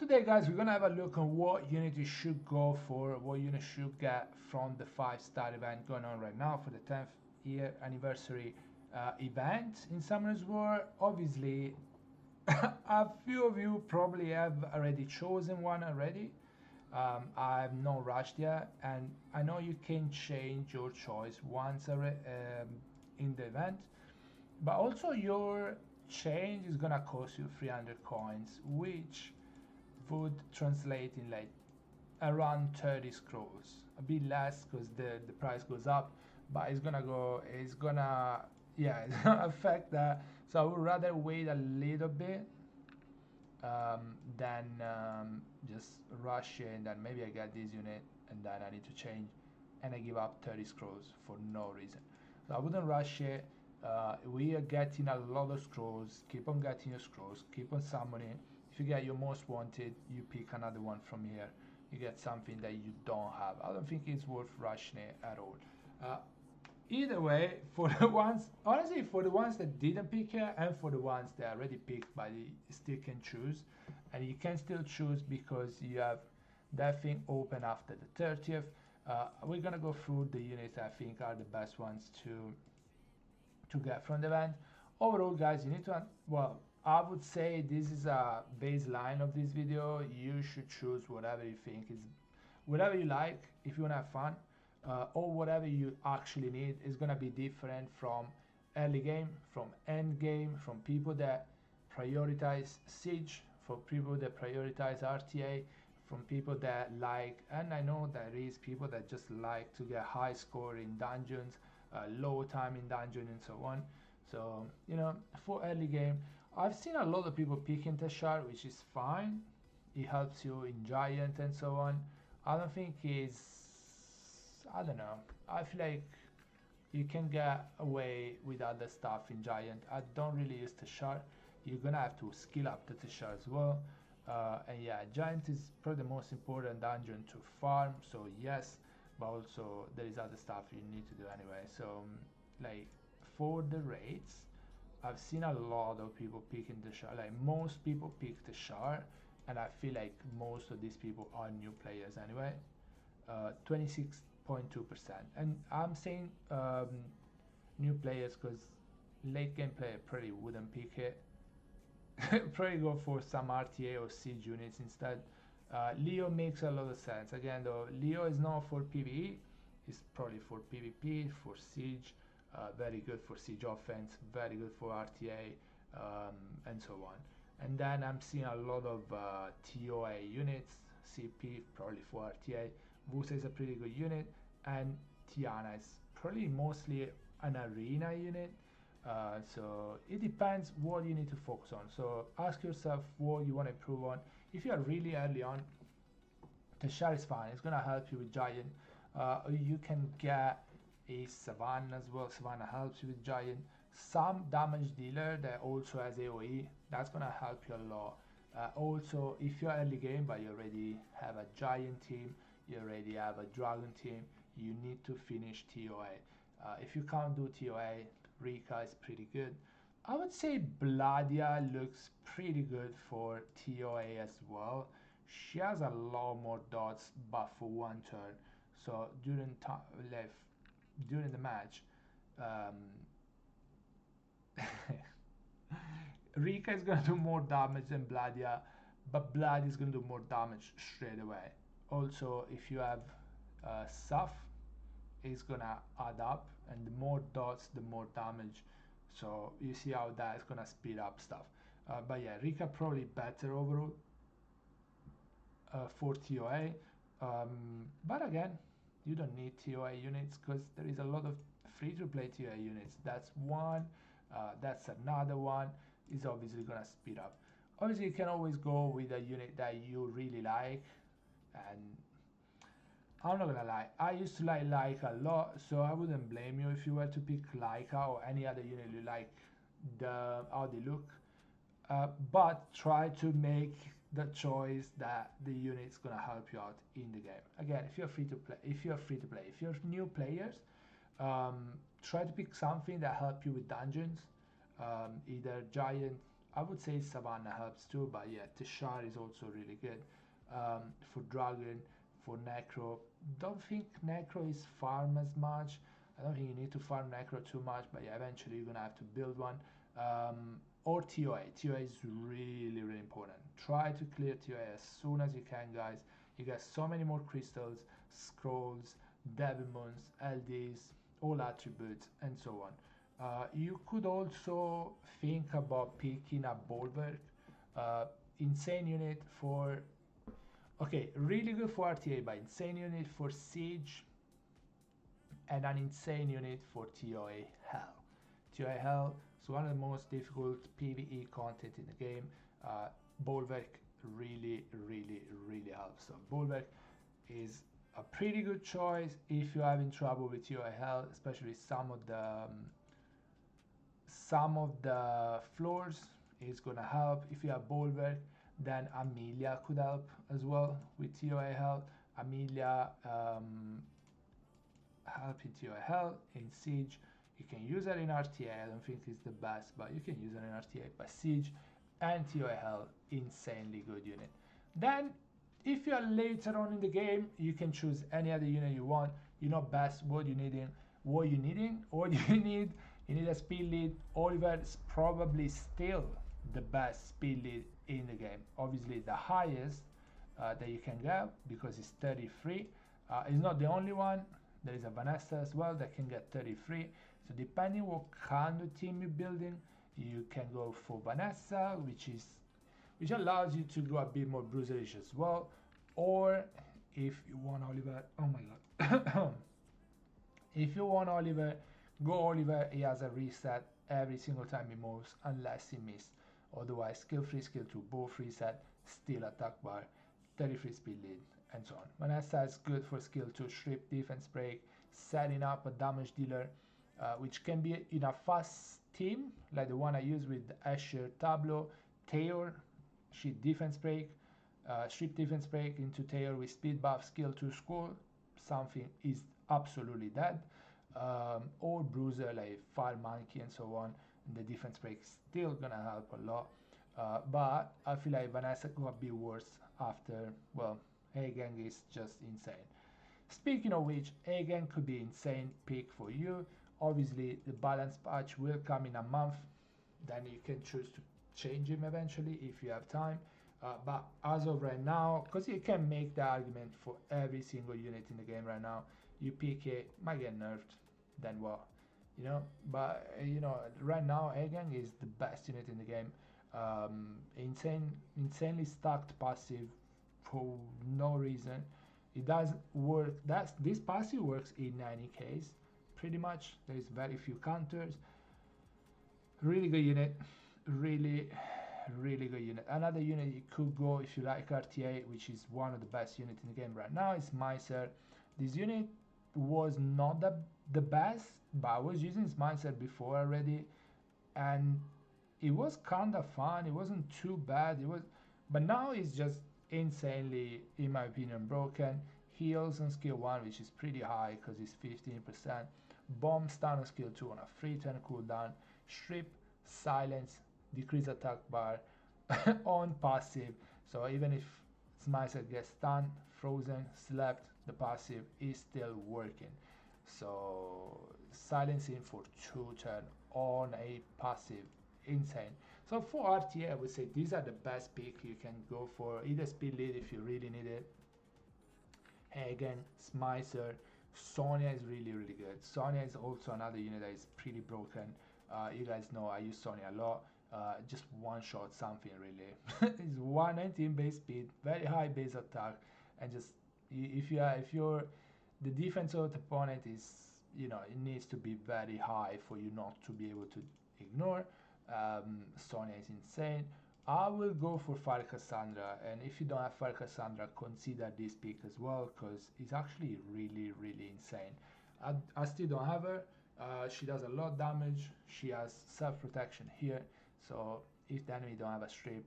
Today, guys, we're gonna have a look on what unit you should go for, what unit should get from the 5-star event going on right now for the 10th year anniversary event in Summoners War. Obviously, a few of you probably have already chosen one already. I've not rushed yet, and I know you can change your choice once in the event, but also your change is gonna cost you 300 coins, which would translate in like around 30 scrolls, a bit less because the price goes up, but it's gonna yeah it's gonna affect that. So I would rather wait a little bit than just rush in, and maybe I get this unit and then I need to change and I give up 30 scrolls for no reason. So I wouldn't rush it. We are getting a lot of scrolls. Keep on getting your scrolls, keep on summoning. If you get your most wanted, you pick another one from here. You get something that you don't have. I don't think it's worth rushing it at all. uh, Either way, for the ones, honestly, for the ones that didn't pick here and for the ones that are already picked, but you still can choose, and you can still choose because you have that thing open after the 30th. We're gonna go through the units I think are the best ones to get from the event. Overall, guys, you need to, well, I would say this is a baseline of this video. You should choose whatever you think is, whatever you like if you want to have fun, or whatever you actually need is going to be different from early game, from end game, from people that prioritize siege, for people that prioritize RTA, from people that like, and I know there is people that just like to get high score in dungeons, low time in dungeon and so on. So for early game, I've seen a lot of people picking Teshar, which is fine. It helps you in giant and so on. I don't think it's, I don't know, I feel like you can get away with other stuff in giant. I don't really use Teshar. You're gonna have to skill up the Teshar as well. And yeah, giant is probably the most important dungeon to farm, so yes, but also there is other stuff you need to do anyway. So like for the raids, I've seen a lot of people picking the Shard. Like most people pick the Shard, and I feel like most of these people are new players anyway. 26.2%, and I'm saying new players because late game player probably wouldn't pick it. Probably go for some RTA or siege units instead. Leo makes a lot of sense. Again, though, Leo is not for PvE. It's probably for PvP, for siege. Very good for siege offense. Very good for RTA, and so on. And then I'm seeing a lot of TOA units. CP probably for RTA. Vusa is a pretty good unit, and Tiana is probably mostly an arena unit. So it depends what you need to focus on. So ask yourself what you want to improve on. If you are really early on, Teshar is fine. It's gonna help you with giant. You can get a Savannah as well. Savannah helps you with giant. Some damage dealer that also has AoE. That's gonna help you a lot. Also, if you're early game but you already have a giant team, you already have a dragon team, you need to finish TOA. If you can't do TOA, Rika is pretty good. I would say Bladia looks pretty good for TOA as well. She has a lot more dots, but for one turn. So during the match, um, Rika is gonna do more damage than Bladia, but Bladia is gonna do more damage straight away. Also, if you have Saf, it's gonna add up, and the more dots, the more damage. So you see how that is gonna speed up stuff. But yeah, Rika probably better overall for TOA. But again, you don't need TOA units because there is a lot of free-to-play TOA units. That's one. That's another one. Is obviously gonna speed up. Obviously, you can always go with a unit that you really like, and I'm not gonna lie, I used to like Laika a lot, so I wouldn't blame you if you were to pick Laika or any other unit you like how they look. But try to make the choice that the unit's gonna help you out in the game. Again, if you're free to play, if you're new players, try to pick something that help you with dungeons, either giant I would say Savannah helps too, but yeah, Teshar is also really good. For Dragon, for Necro. Don't think Necro is farm as much. I don't think you need to farm Necro too much, but yeah, eventually you're gonna have to build one. Or TOA. TOA is really, really important. Try to clear TOA as soon as you can, guys. You get so many more crystals, scrolls, Devimons, LDs, all attributes, and so on. You could also think about picking a Bulwark, insane unit for, okay, really good for RTA, but insane unit for Siege, and an insane unit for TOA Hell. TOA Hell is one of the most difficult PvE content in the game. Bulwark really, really, really helps. So Bulwark is a pretty good choice if you're having trouble with TOA Hell, especially some of the floors is gonna help. If you have Bulwark, then Amelia could help as well with TOA Hell. Amelia help in TOA Hell, in Siege. You can use it in RTA. I don't think it's the best, but you can use it in RTA. But Siege and TOA Hell, insanely good unit. Then, if you are later on in the game, you can choose any other unit you want. You know best what you needing. What you need. You need a speed lead. Oliver is probably still the best speed lead in the game. Obviously, the highest that you can get because it's 33. It's not the only one. There is a Vanessa as well that can get 33. So depending what kind of team you're building, you can go for Vanessa, which allows you to go a bit more bruiserish as well. Or if you want Oliver, oh my god. If you want Oliver, go Oliver. He has a reset every single time he moves unless he missed. Otherwise, skill 3, skill 2, both reset, still attack bar, 33 speed lead, and so on. Vanessa is good for skill 2, Shrip, defense break, setting up a damage dealer, which can be in a fast team, like the one I use with Asher Tableau, Tayor, she defense break, Shrip defense break into Tayor with speed buff, skill 2 score, something is absolutely dead. Or Bruiser like Fire Monkey and so on. And the defense break is still gonna help a lot. But I feel like Vanessa could be worse after, well, Hagen is just insane. Speaking of which, Hagen could be insane pick for you. Obviously, the balance patch will come in a month. Then you can choose to change him eventually if you have time. But as of right now, because you can make the argument for every single unit in the game right now, you pick it, might get nerfed, then what? You know, but right now Hagen is the best unit in the game. Insanely stacked passive for no reason. It does work. This passive works in any case, pretty much. There is very few counters. Really good unit, really, really good unit. Another unit you could go if you like RTA, which is one of the best units in the game right now, is Miser. This unit was not the best, but I was using Miser before already, and it was kind of fun. It wasn't too bad. But now it's just insanely, in my opinion, broken. Heals on skill 1, which is pretty high because it's 15%. Bomb stun on skill 2 on a free turn cooldown. Strip, silence, decrease attack bar on passive. So even if Smicer gets stunned, frozen, slept, the passive is still working. So silencing for 2 turn on a passive, insane. So for RTA, I would say these are the best pick you can go for. Either speed lead if you really need it. Hagen, Smicer, Sonya is really, really good. Sonya is also another unit that is pretty broken. You guys know I use Sonya a lot. Just one shot something really. It's 119 base speed, very high base attack, and just if you're the defense of the opponent is, it needs to be very high for you not to be able to ignore. Sonya is insane. I will go for Fire Cassandra, and if you don't have Fire Cassandra, consider this pick as well because it's actually really, really insane. I still don't have her. She does a lot of damage. She has self-protection here, so if the enemy don't have a strip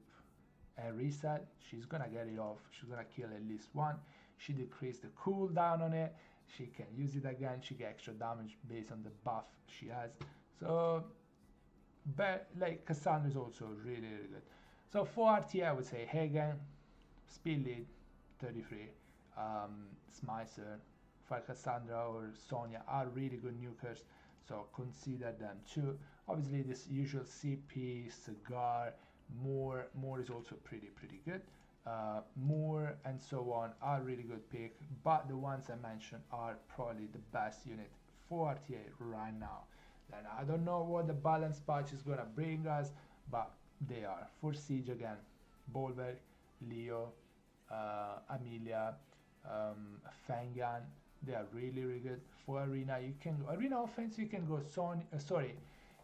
and reset, she's gonna get it off. She's gonna kill at least one. She decreased the cooldown on it. She can use it again. She get extra damage based on the buff she has. So but like Cassandra is also really good. So for RTA, I would say Hagen, Speed Lead, 33, Smicer, for Cassandra or Sonya are really good nukers, so consider them too. Obviously, this usual CP, Cigar, Moore is also pretty good. Moore and so on are really good pick, but the ones I mentioned are probably the best unit for RTA right now. And I don't know what the balance patch is gonna bring us, but they are. For Siege again, Bolver, Leo, Amelia, Fangan, they are really good. For Arena, you can go Arena offense. You can go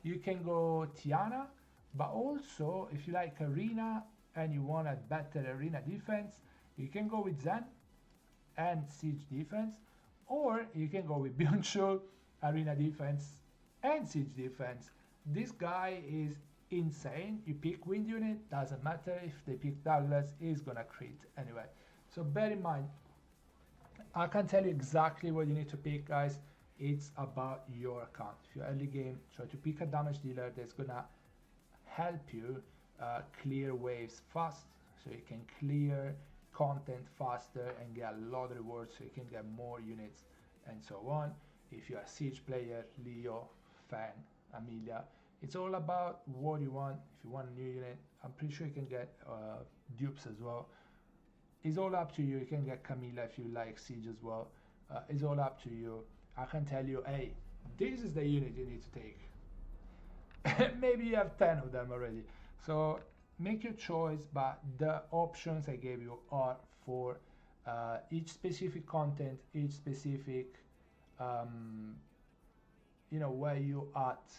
you can go Tiana, but also if you like Arena and you want a better Arena defense, you can go with Zen and Siege defense, or you can go with Byung-Chul, Arena defense and Siege defense. This guy is insane. You pick wind unit, doesn't matter if they pick Douglas, he's gonna crit anyway. So bear in mind, I can tell you exactly what you need to pick, guys. It's about your account. If you're early game, try to pick a damage dealer that's gonna help you clear waves fast, so you can clear content faster and get a lot of rewards, so you can get more units and so on. If you're a Siege player, Leo, Fang, Amelia, it's all about what you want. If you want a new unit, I'm pretty sure you can get dupes as well. It's all up to you. You can get Camilla if you like Siege as well. It's all up to you. I can tell you, hey, this is the unit you need to take. Maybe you have 10 of them already. So make your choice, but the options I gave you are for each specific content, each specific, where you at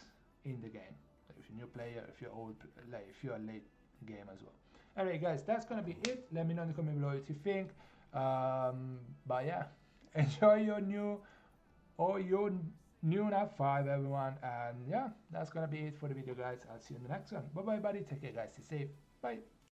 in the game. If you're a new player, if you're old, like if you're a late game as well. Alright guys, that's gonna be it. Let me know in the comment below what you think. But yeah, enjoy your new NAP 5 everyone, and yeah, that's gonna be it for the video guys. I'll see you in the next one. Bye bye buddy, take care guys, stay safe, bye.